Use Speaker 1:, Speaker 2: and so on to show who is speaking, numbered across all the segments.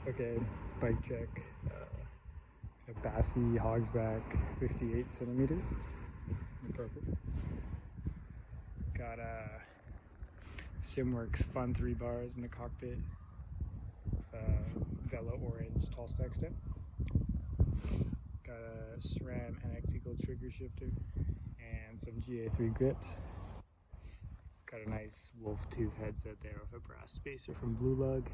Speaker 1: Okay, bike check. A Bassi Hogsback 58 centimeter in purple. Got Simworks Fun 3 bars in the cockpit. Velo orange tall stack step. Got a SRAM NX Eagle trigger shifter and some GA3 grips. Got a nice wolf tooth headset there with a brass spacer from Blue Lug.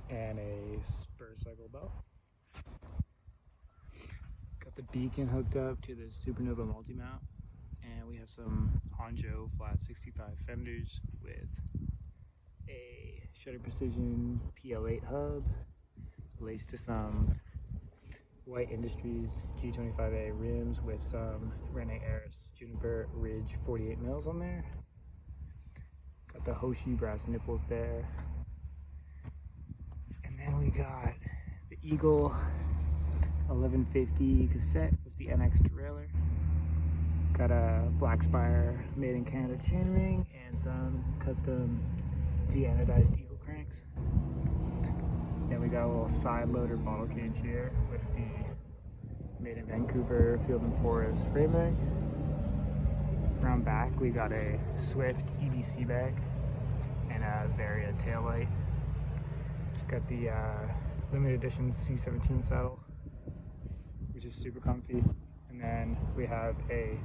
Speaker 1: And a spur cycle belt. Got the beacon hooked up to the Supernova multi-mount, and we have some Honjo flat 65 fenders with a Shutter Precision PL8 hub laced to some White Industries G25A rims with some Rene Aris Juniper Ridge 48 mils on there. Got the Hoshi brass nipples there. And then we got the Eagle 1150 cassette with the NX derailleur. Got a Black Spire made in Canada chainring and some custom de-anodized Eagle cranks. Then we got a little side loader bottle cage here with the made in Vancouver Field and Forest frame bag. Around back we got a Swift EDC bag and a Varia taillight. Got the limited edition C17 saddle, which is super comfy. And then we have a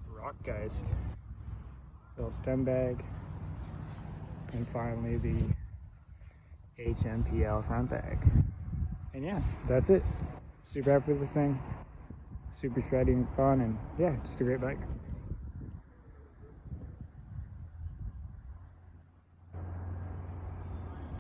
Speaker 1: Rockgeist little stem bag. And finally the HMPL front bag. And yeah, that's it. Super happy with this thing. Super shreddy and fun, and yeah, just a great bike.